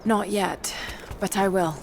Not yet, but I will.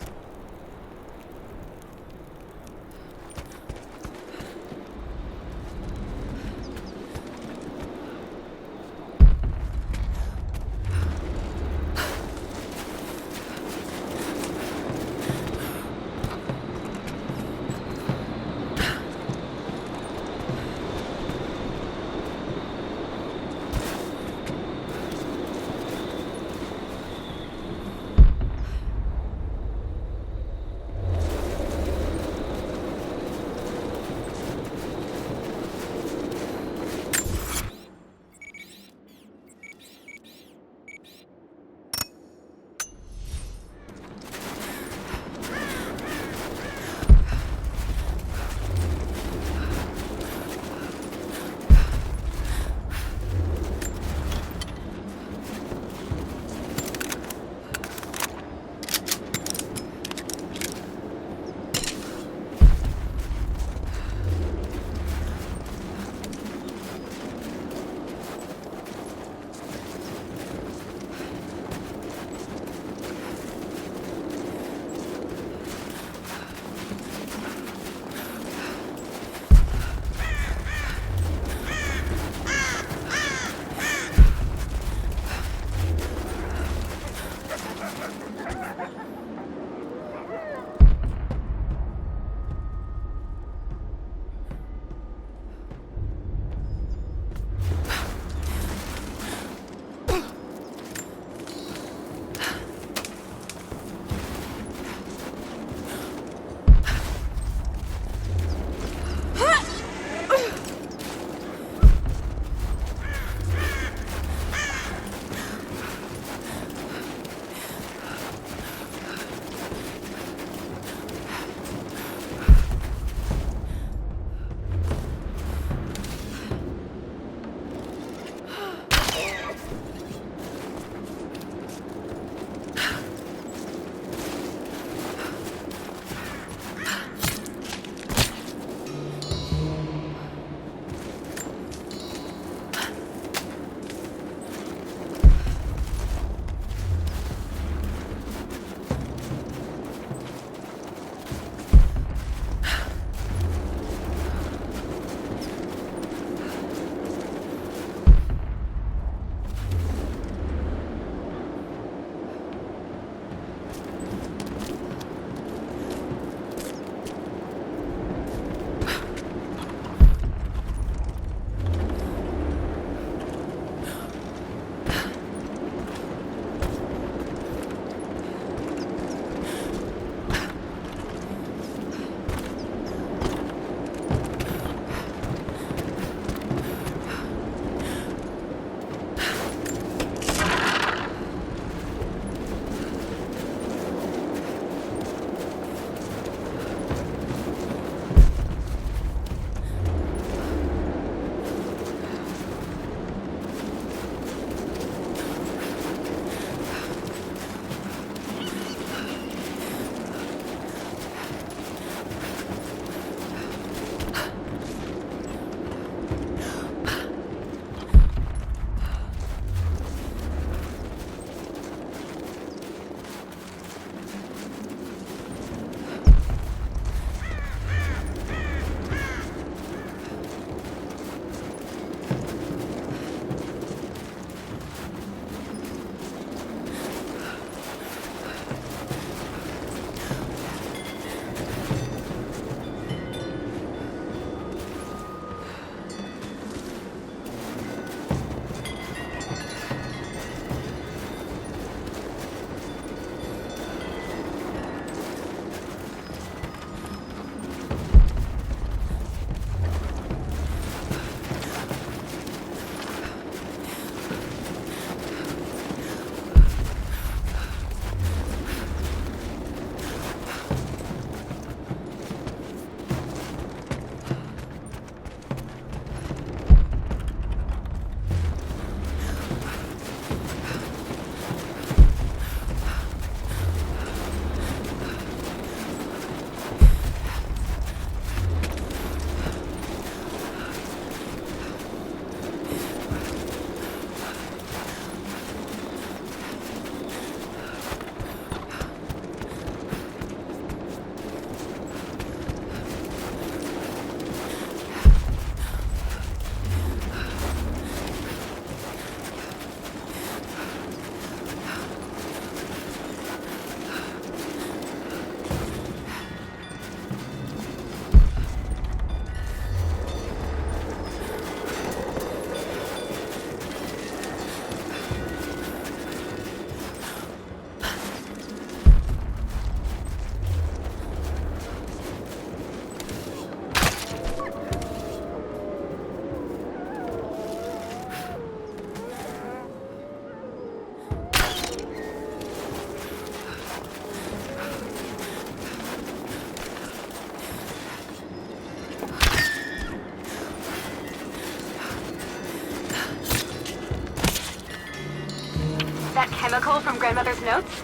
That chemical from Grandmother's notes?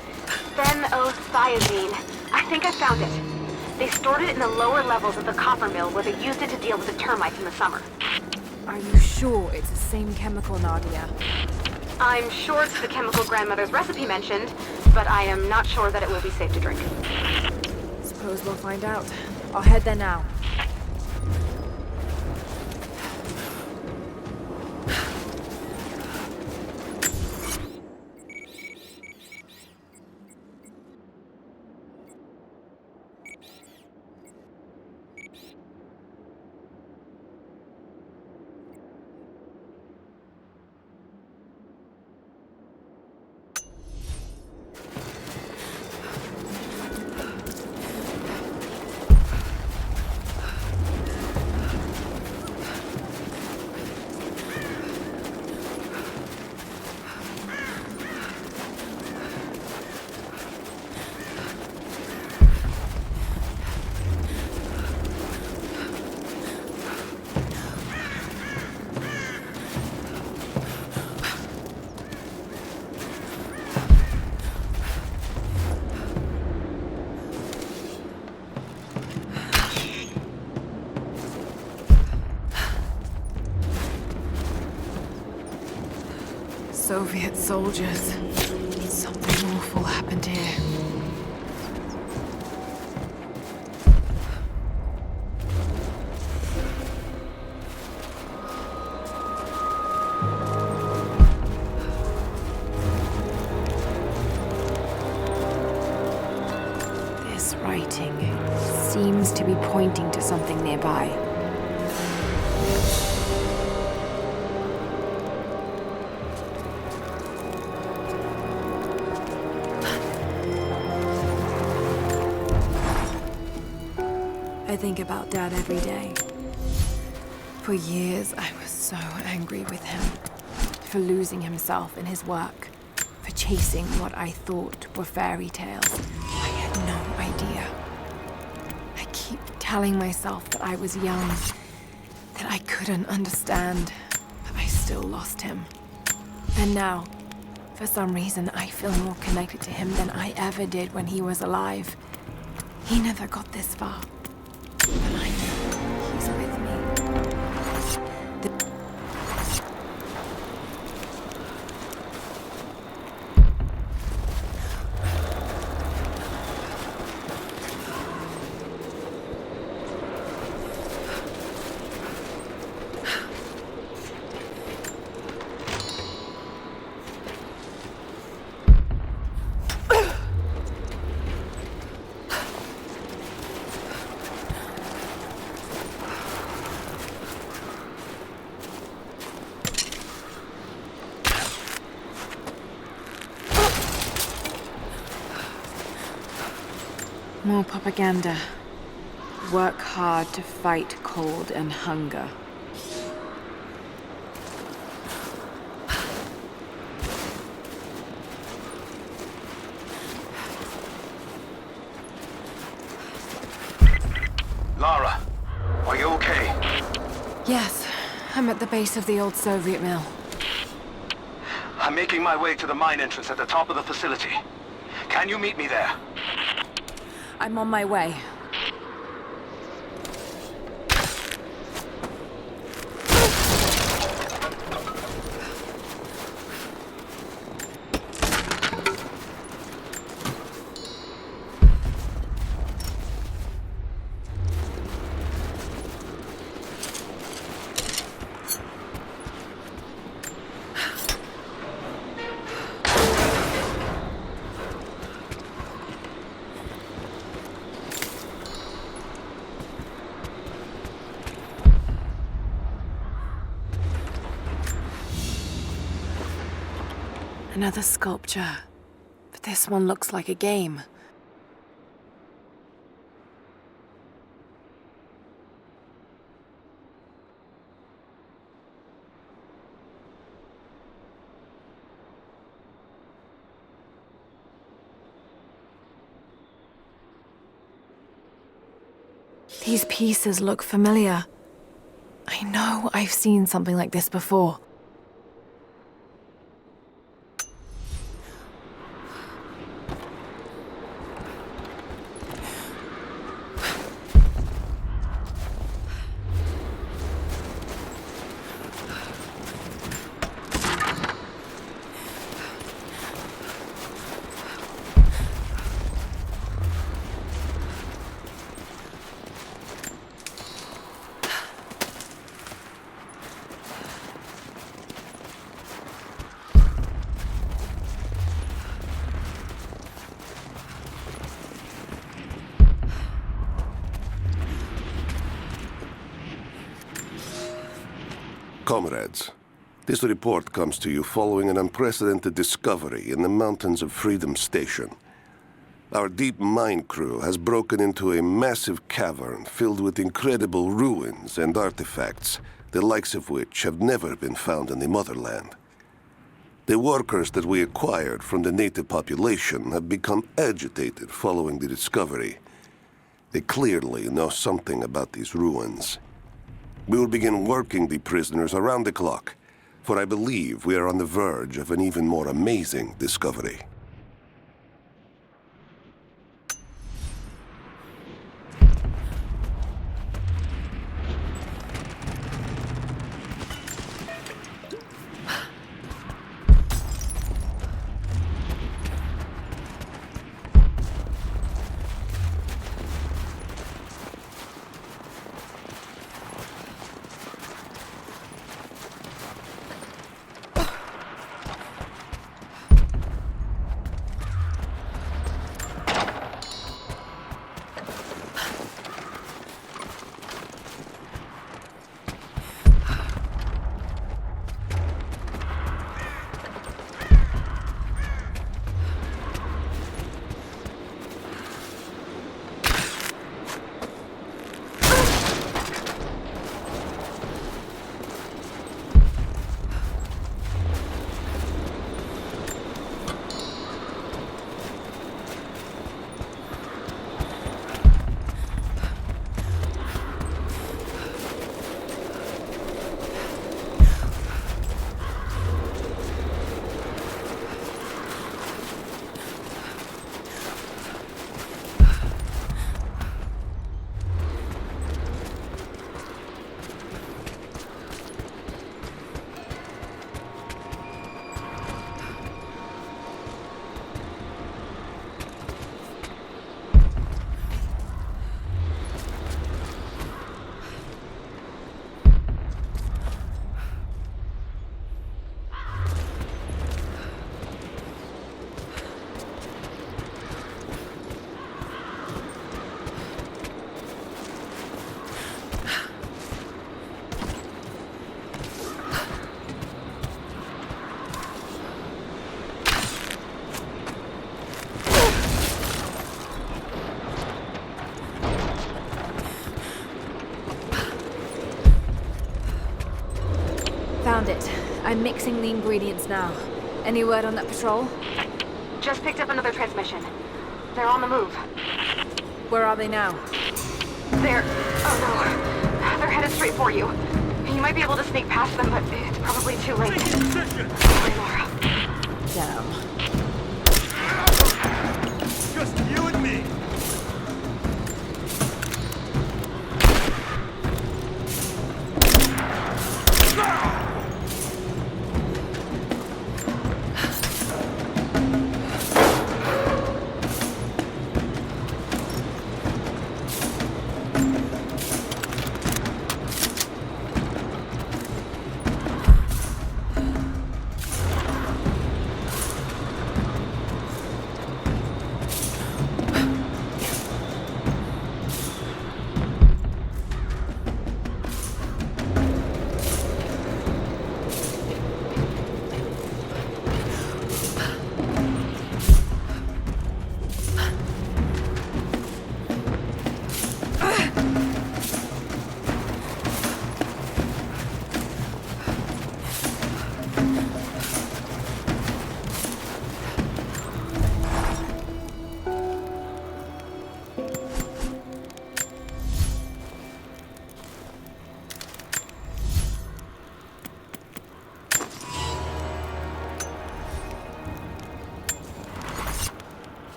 Phenothiazine. I think I found it. They stored it in the lower levels of the copper mill where they used it to deal with the termites in the summer. Are you sure it's the same chemical, Nadia? I'm sure it's the chemical Grandmother's recipe mentioned, but I am not sure that it will be safe to drink. Suppose we'll find out. I'll head there now. Soviet soldiers. Something awful happened here. This writing seems to be pointing to something nearby. I think about Dad every day. For years, I was so angry with him. For losing himself in his work. For chasing what I thought were fairy tales. I had no idea. I keep telling myself that I was young, that I couldn't understand, but I still lost him. And now, for some reason, I feel more connected to him than I ever did when he was alive. He never got this far. But I know he's with me. More propaganda. Work hard to fight cold and hunger. Lara, are you okay? Yes, I'm at the base of the old Soviet mill. I'm making my way to the mine entrance at the top of the facility. Can you meet me there? I'm on my way. Another sculpture, but this one looks like a game. These pieces look familiar. I know I've seen something like this before. Comrades, this report comes to you following an unprecedented discovery in the mountains of Freedom Station. Our deep mine crew has broken into a massive cavern filled with incredible ruins and artifacts, the likes of which have never been found in the motherland. The workers that we acquired from the native population have become agitated following the discovery. They clearly know something about these ruins. We will begin working the prisoners around the clock, for I believe we are on the verge of an even more amazing discovery. Found it. I'm mixing the ingredients now. Any word on that patrol? Just picked up another transmission. They're on the move. Where are they now? They're... oh no. They're headed straight for you. You might be able to sneak past them, but it's probably too late. Sorry, Laura. Damn. Just you and me.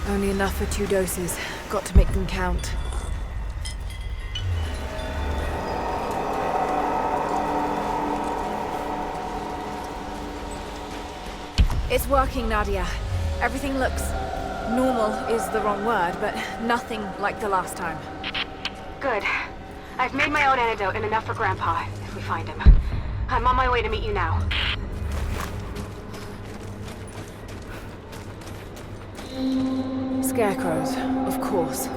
Only enough for 2 doses. Got to make them count. It's working, Nadia. Everything looks... normal is the wrong word, but nothing like the last time. Good. I've made my own antidote and enough for Grandpa, if we find him. I'm on my way to meet you now. Scarecrows, of course.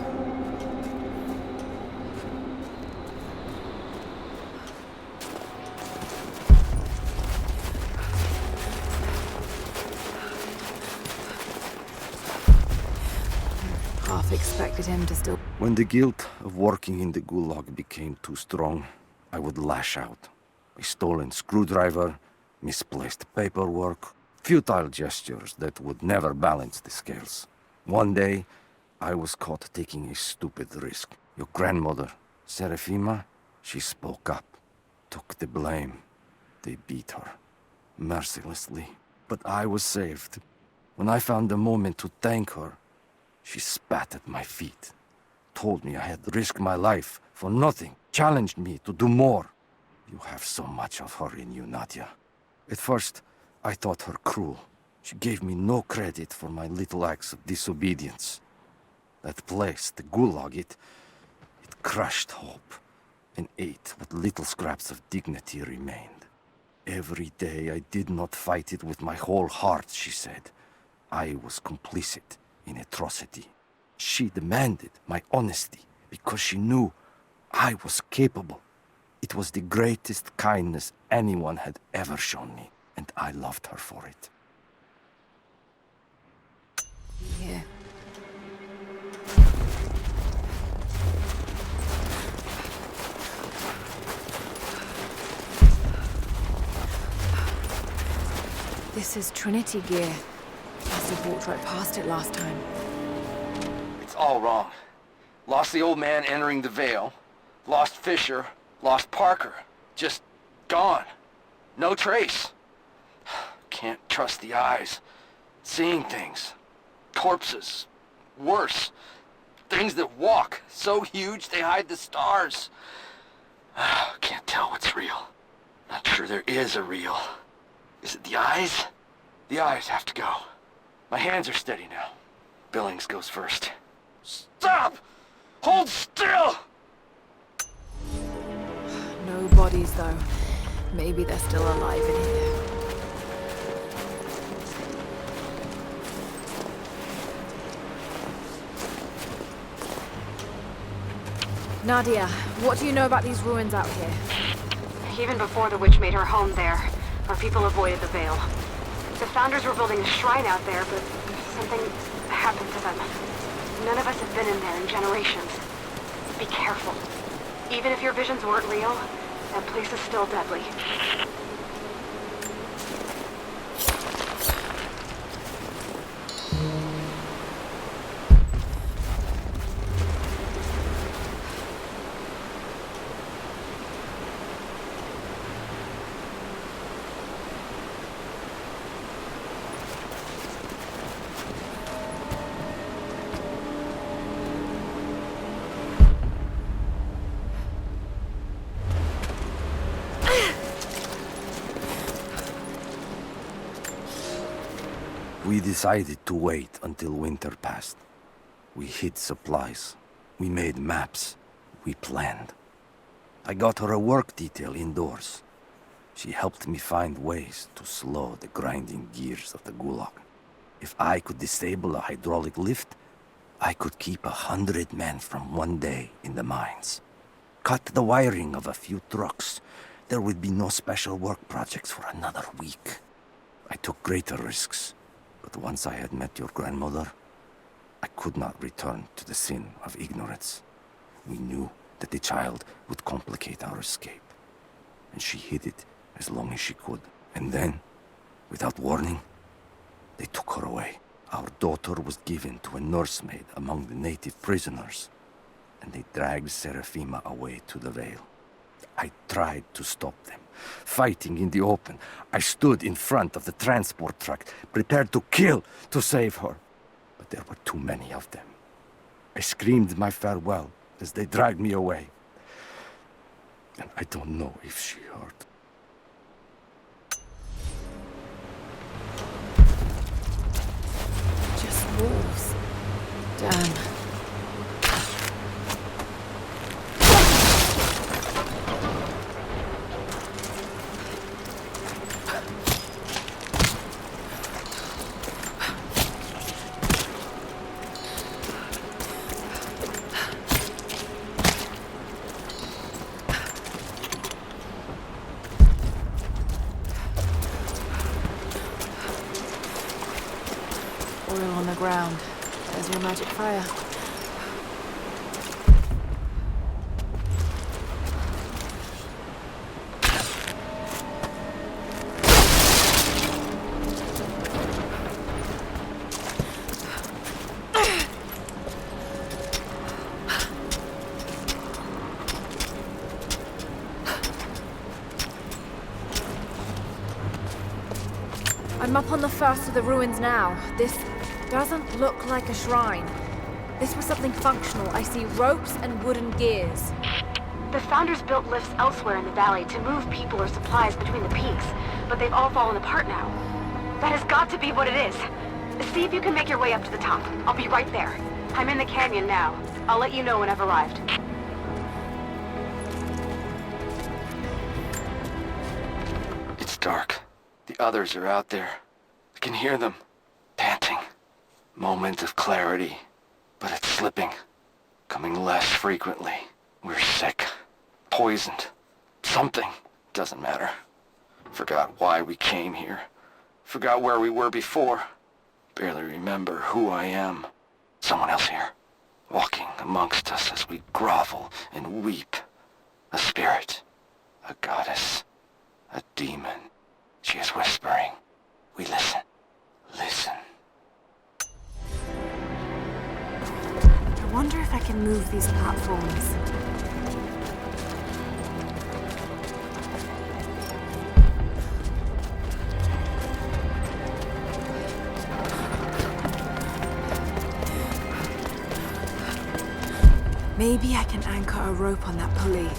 Half expected him to still... When the guilt of working in the Gulag became too strong, I would lash out. A stolen screwdriver, misplaced paperwork, futile gestures that would never balance the scales. One day, I was caught taking a stupid risk. Your grandmother, Serafima, she spoke up, took the blame. They beat her, mercilessly. But I was saved. When I found the moment to thank her, she spat at my feet, told me I had risked my life for nothing, challenged me to do more. You have so much of her in you, Nadia. At first, I thought her cruel. She gave me no credit for my little acts of disobedience. That place, the Gulag, it crushed hope and ate what little scraps of dignity remained. Every day I did not fight it with my whole heart, she said. I was complicit in atrocity. She demanded my honesty because she knew I was capable. It was the greatest kindness anyone had ever shown me, and I loved her for it. Yeah. This is Trinity gear. Must have walked right past it last time. It's all wrong. Lost the old man entering the Vale. Lost Fisher. Lost Parker. Just gone. No trace. Can't trust the eyes. Seeing things. Corpses. Worse. Things that walk. So huge they hide the stars. Can't tell what's real. Not sure there is a real. Is it the eyes? The eyes have to go. My hands are steady now. Billings goes first. Stop! Hold still! No bodies, though. Maybe they're still alive in here. Nadia, what do you know about these ruins out here? Even before the witch made her home there, our people avoided the Vale. The Founders were building a shrine out there, but something happened to them. None of us have been in there in generations. Be careful. Even if your visions weren't real, that place is still deadly. We decided to wait until winter passed. We hid supplies. We made maps. We planned. I got her a work detail indoors. She helped me find ways to slow the grinding gears of the Gulag. If I could disable a hydraulic lift, I could keep 100 men from one day in the mines. Cut the wiring of a few trucks. There would be no special work projects for another week. I took greater risks. But once I had met your grandmother, I could not return to the sin of ignorance. We knew that the child would complicate our escape, and she hid it as long as she could. And then, without warning, they took her away. Our daughter was given to a nursemaid among the native prisoners, and they dragged Serafima away to the Vale. I tried to stop them, fighting in the open. I stood in front of the transport truck, prepared to kill to save her. But but there were too many of them. I screamed my farewell as they dragged me away. And I don't know if she heard. Just wolves. Damn. Oil on the ground. There's your magic fire. I'm up on the first of the ruins now. This doesn't look like a shrine. This was something functional. I see ropes and wooden gears. The Founders built lifts elsewhere in the valley to move people or supplies between the peaks, but they've all fallen apart now. That has got to be what it is. See if you can make your way up to the top. I'll be right there. I'm in the canyon now. I'll let you know when I've arrived. It's dark. The others are out there. I can hear them, panting. Moment of clarity, but it's slipping, coming less frequently. We're sick, poisoned, something. Doesn't matter. Forgot why we came here. Forgot where we were before. Barely remember who I am. Someone else here, walking amongst us as we grovel and weep. A spirit, a goddess, a demon. She is whispering. We listen. Listen. I wonder if I can move these platforms. Maybe I can anchor a rope on that pulley.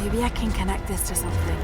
Maybe I can connect this to something.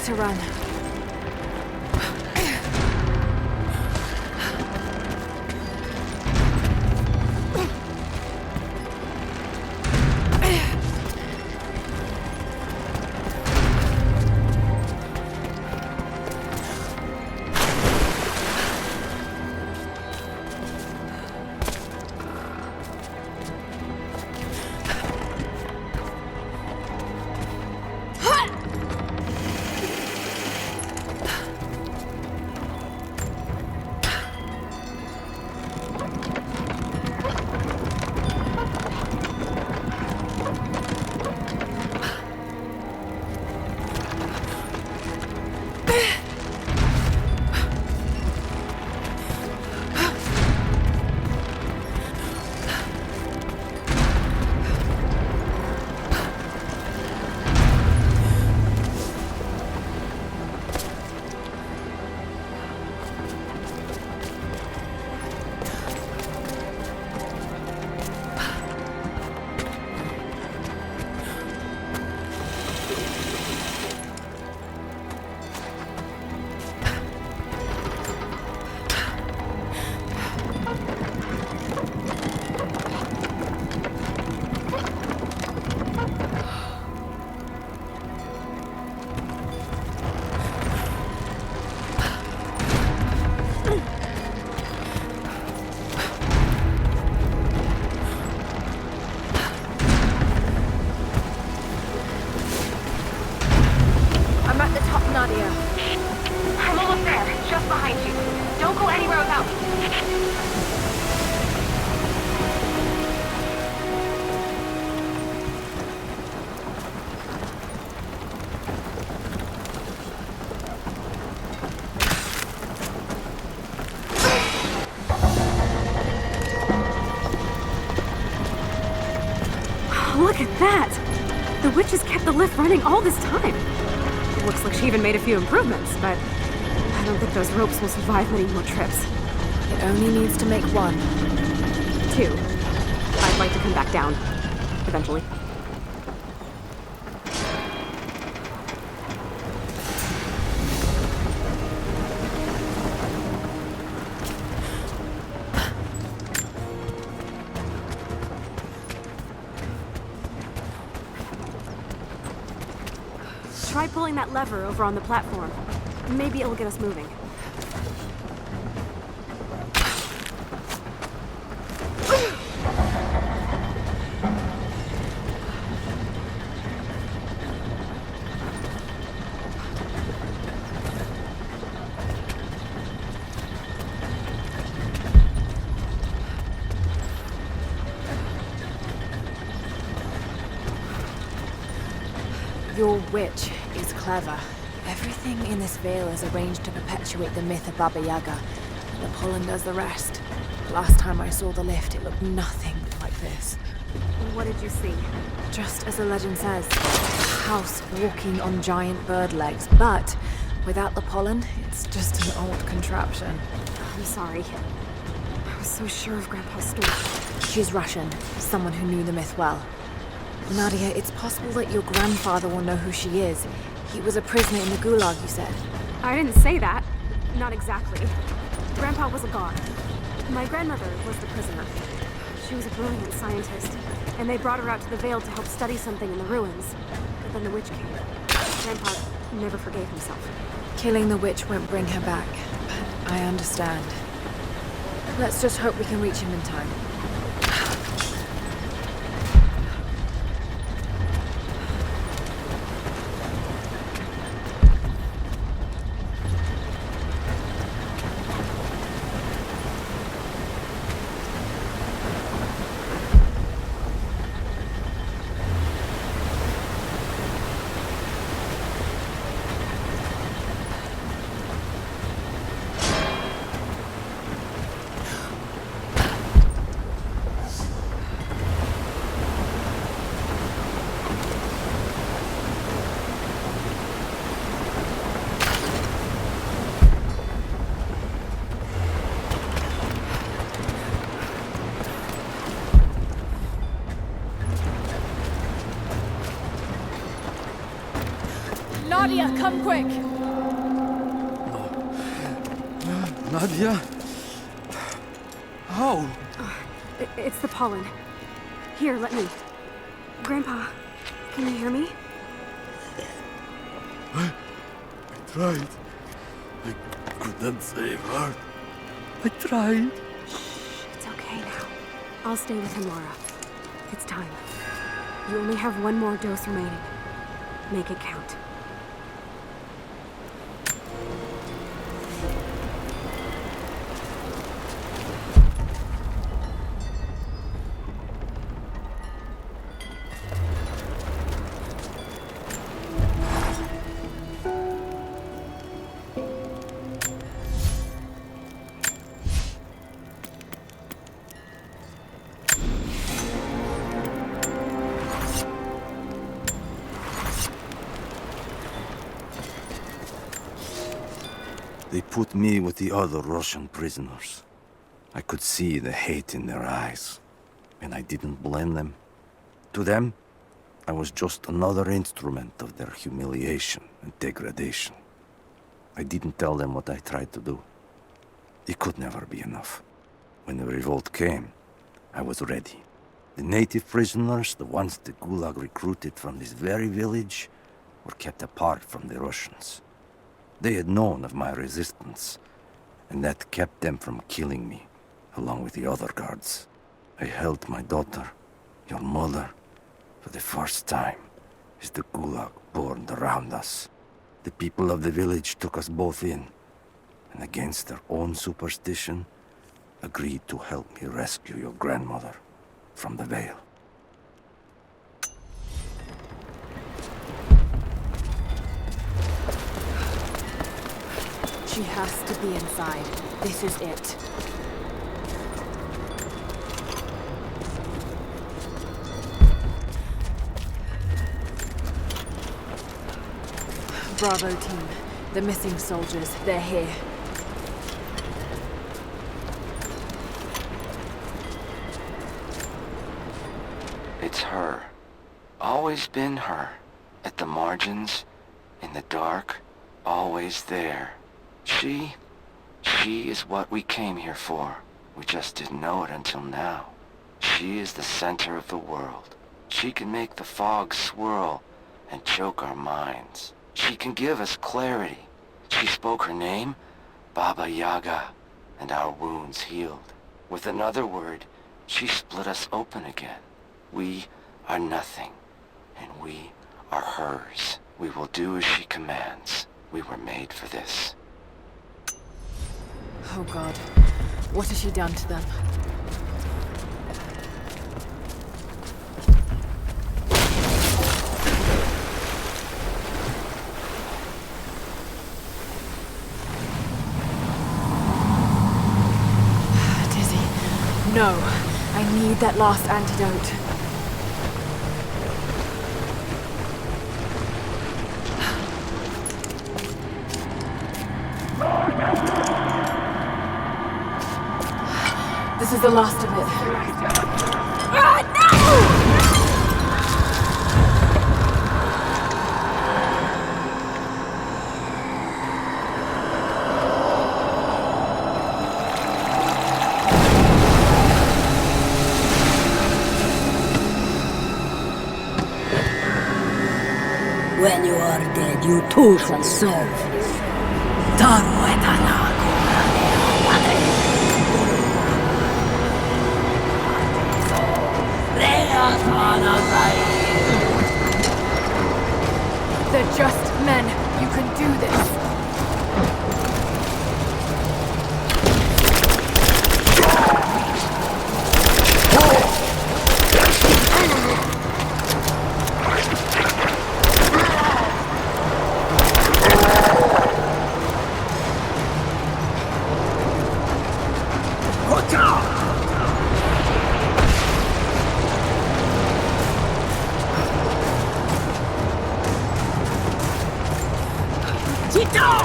to run. Look at that! The witch has kept the lift running all this time. It looks like she even made a few improvements, but I don't think those ropes will survive many more trips. It only needs to make one. 2. I'd like to come back down. Eventually. Try pulling that lever over on the platform. Maybe it'll get us moving. Your witch is clever. Everything in this veil is arranged to perpetuate the myth of Baba Yaga. The pollen does the rest. Last time I saw the lift, it looked nothing like this. What did you see? Just as the legend says, a house walking on giant bird legs, but without the pollen, it's just an old contraption. I'm sorry. I was so sure of Grandpa's story. She's Russian, someone who knew the myth well. Nadia, it's possible that your grandfather will know who she is. He was a prisoner in the Gulag, you said. I didn't say that. Not exactly. Grandpa was a guard. My grandmother was the prisoner. She was a brilliant scientist, and they brought her out to the Vale to help study something in the ruins. But then the witch came. Grandpa never forgave himself. Killing the witch won't bring her back, but I understand. Let's just hope we can reach him in time. Nadia, come quick! Nadia? How? It's the pollen. Here, let me. Grandpa, can you hear me? I tried. I couldn't save her. I tried. It's okay now. I'll stay with him, Laura. It's time. You only have one more dose remaining. Make it count. They put me with the other Russian prisoners. I could see the hate in their eyes, and I didn't blame them. To them, I was just another instrument of their humiliation and degradation. I didn't tell them what I tried to do. It could never be enough. When the revolt came, I was ready. The native prisoners, the ones the Gulag recruited from this very village, were kept apart from the Russians. They had known of my resistance, and that kept them from killing me, along with the other guards. I held my daughter, your mother, for the first time, as the Gulag burned around us. The people of the village took us both in, and against their own superstition, agreed to help me rescue your grandmother from the Veil. She has to be inside. This is it. Bravo team. The missing soldiers, they're here. It's her. Always been her. At the margins, in the dark, always there. She is what we came here for. We just didn't know it until now. She is the center of the world. She can make the fog swirl and choke our minds. She can give us clarity. She spoke her name, Baba Yaga, and our wounds healed. With another word, she split us open again. We are nothing, and we are hers. We will do as she commands. We were made for this. Oh God, what has she done to them? Dizzy, no, I need that last antidote. This is the last of it. Ah, no! When you are dead, you too shall serve. Taru et anaku. They're just men. You can do this. Go!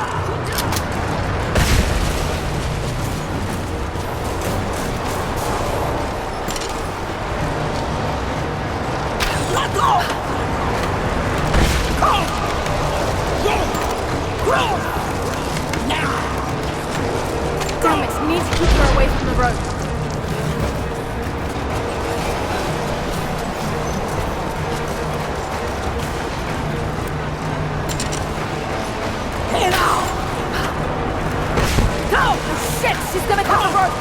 Damn it, we need to keep her away from the road. Go! Oh shit, she's gonna cut the road!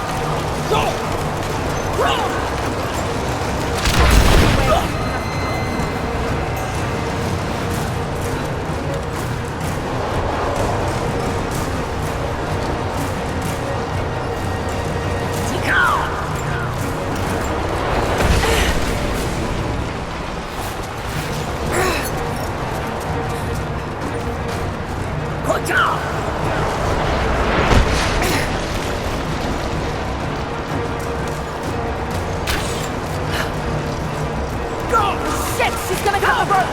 Shit, she's gonna cut the road!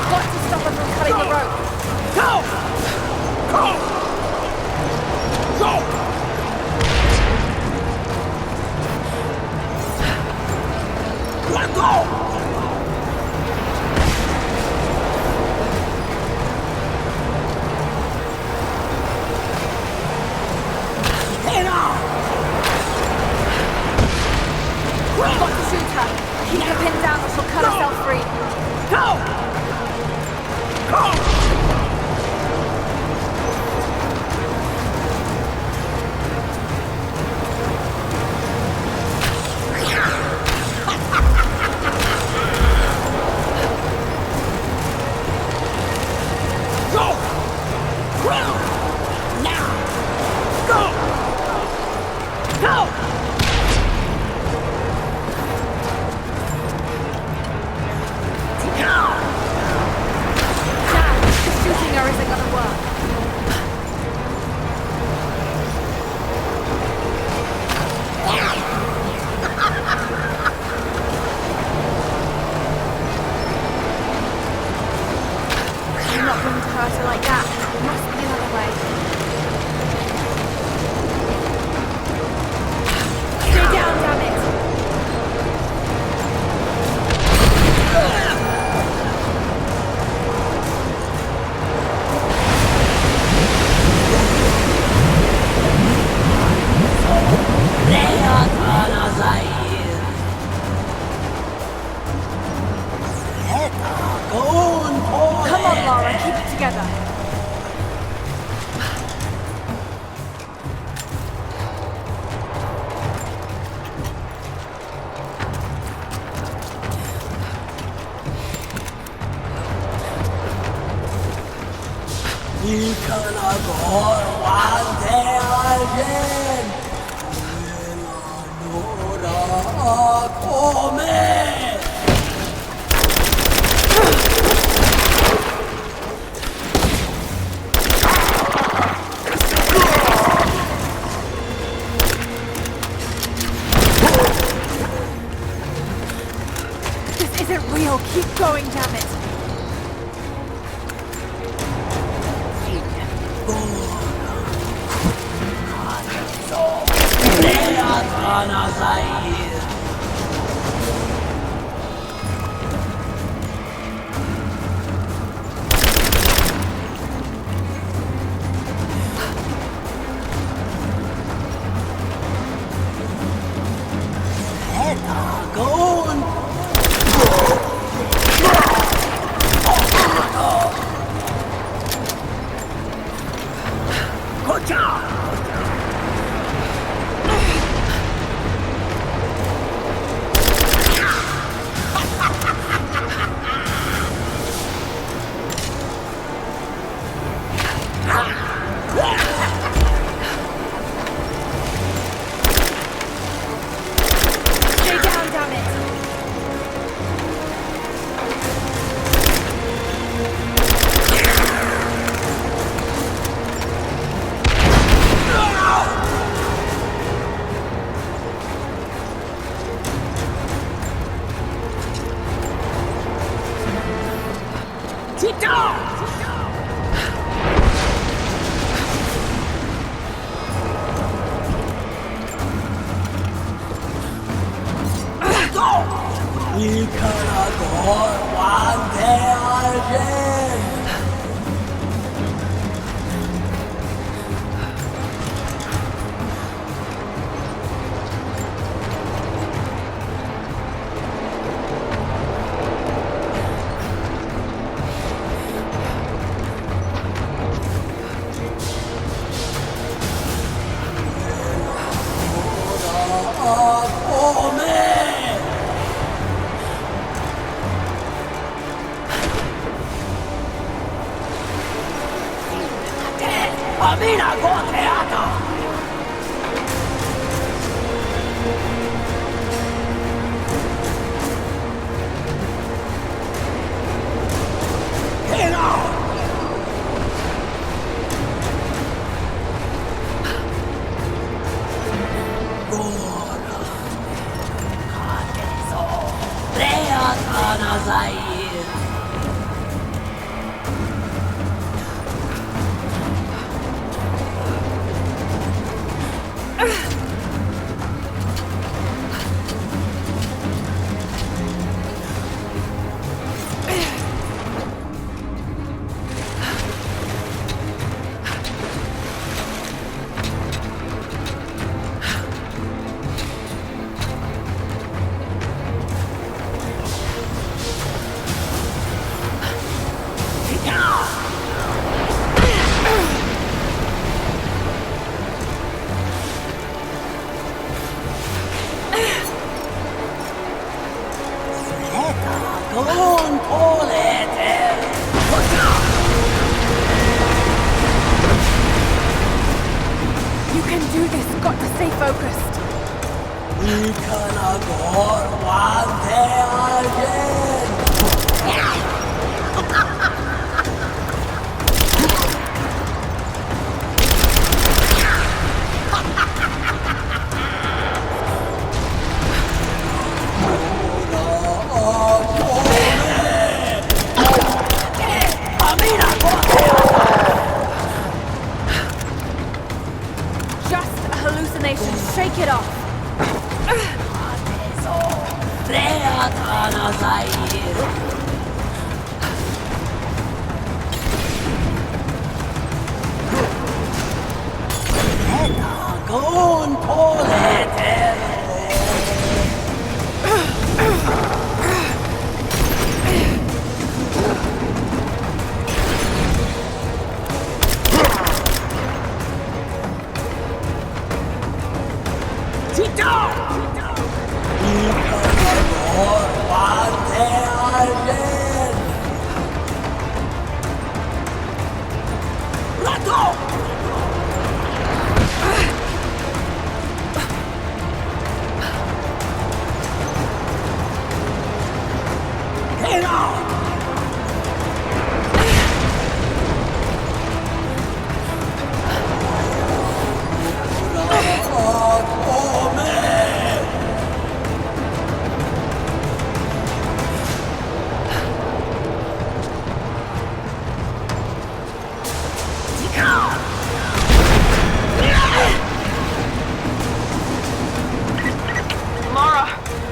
Got to stop her from cutting the road! We've got to shoot her! Keep her pinned down or she'll cut herself free! Shooting her isn't gonna work. I'm not going to hurt her like that. There must be another way. Stay down, damn it! Come on, Lara, keep it together. This isn't real. Keep going, damn it. 이카라고 왕대하신 밤이라고 대하다 해라 고라 가게서 레아타나 사이 돈 보내대 You can do this. Got to stay focused. 이카라고 왕대하신 Just a hallucination. Shake it off. 레아타나 사이 돈 보내대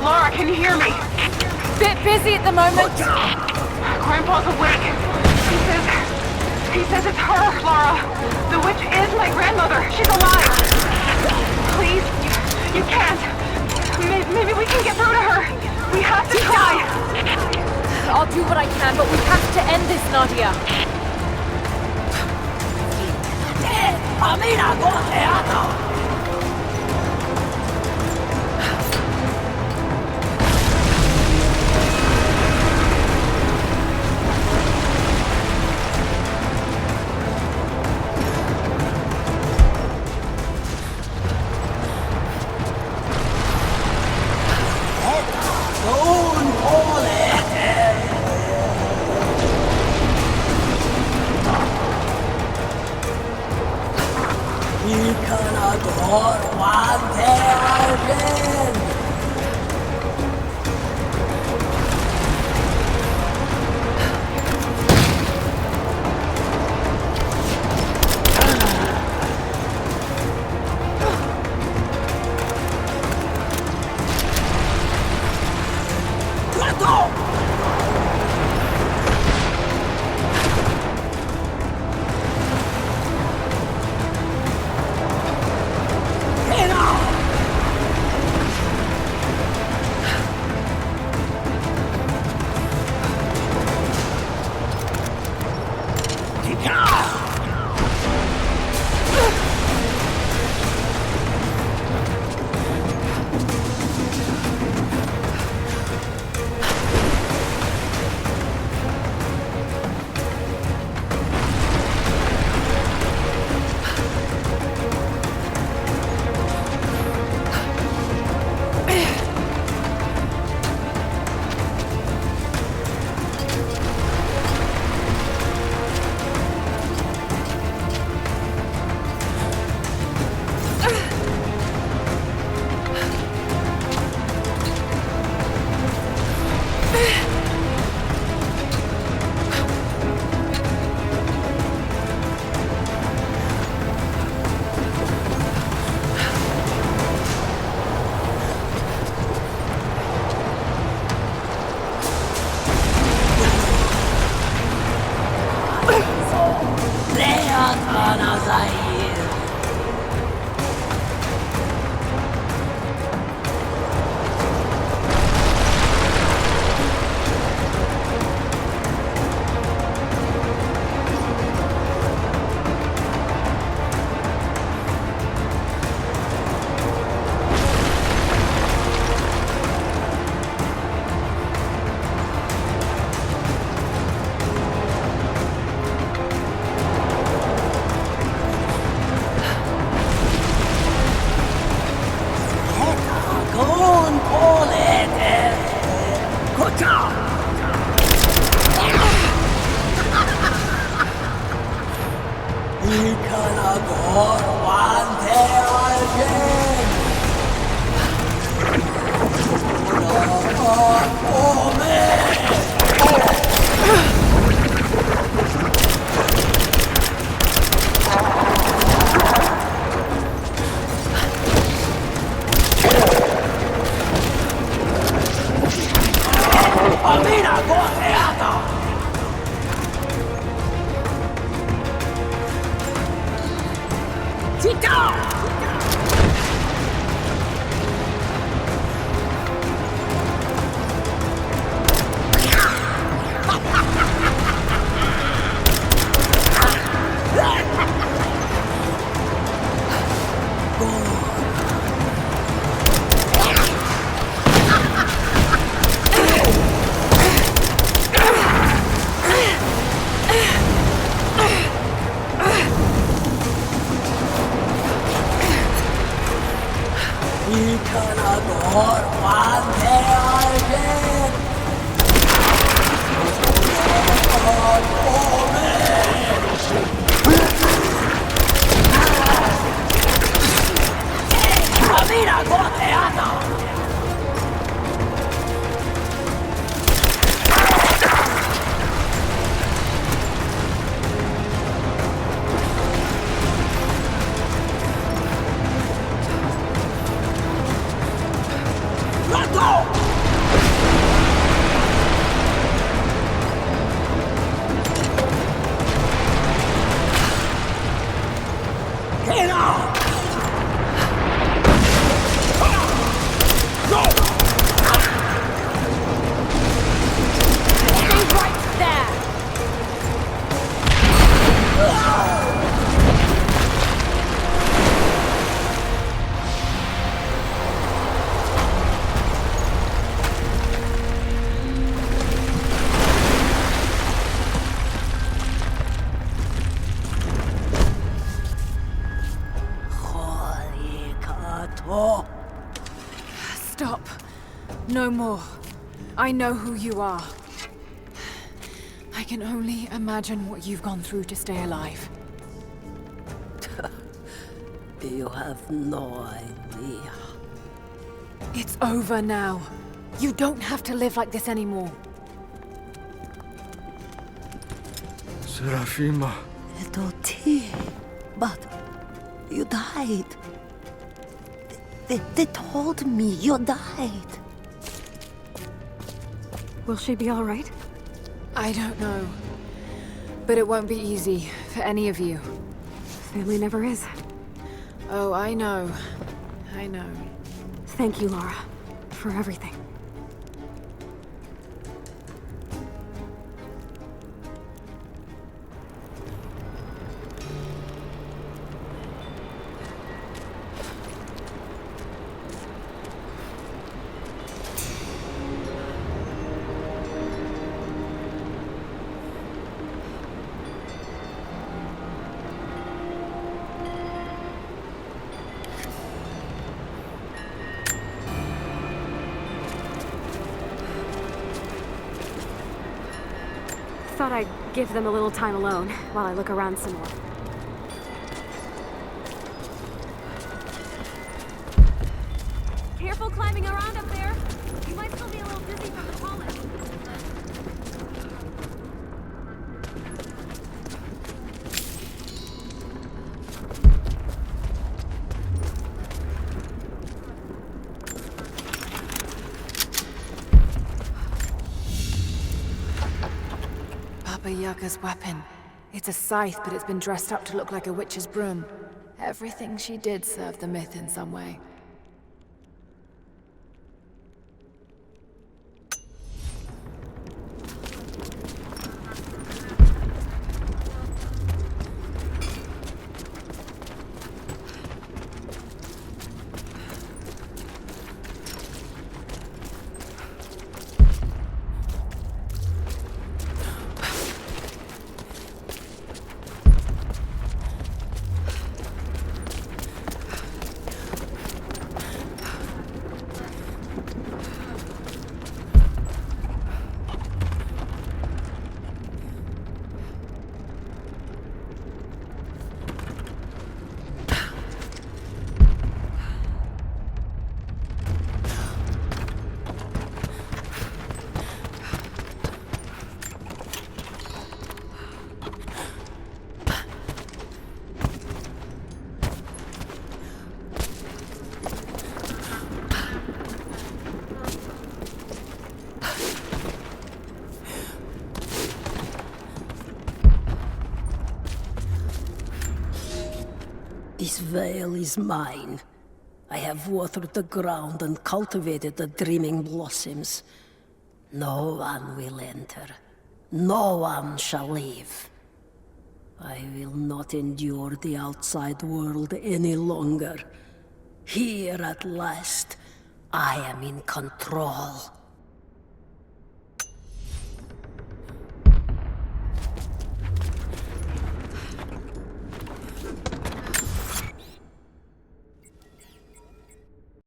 Laura, can you hear me? Bit busy at the moment. Grandpa's awake. He says it's her, Laura. The witch is my grandmother. She's alive. Please, you can't. Maybe we can get through to her. We have to try. I'll do what I can, but we have to end this, Nadia. 밤이라고 대하다 Ikanador Vande Argen! Mira, goteada! Let go! Get out! No! Stay right there! Holy Kato! Stop. No more. I know who you are. I can only imagine what you've gone through to stay alive. You have no idea. It's over now. You don't have to live like this anymore. Serafima. Doti, but you died. They told me you died. Will she be all right? I don't know. But it won't be easy for any of you. Family never is. Oh, I know. I know. Thank you, Laura, for everything. Thought I'd give them a little time alone while I look around some more. Careful climbing around up there. You might still be a little dizzy from the pollen. Baba Yaga's weapon. It's a scythe, but it's been dressed up to look like a witch's broom. Everything she did served the myth in some way. This veil is mine. I have watered the ground and cultivated the dreaming blossoms. No one will enter. No one shall leave. I will not endure the outside world any longer. Here at last, I am in control.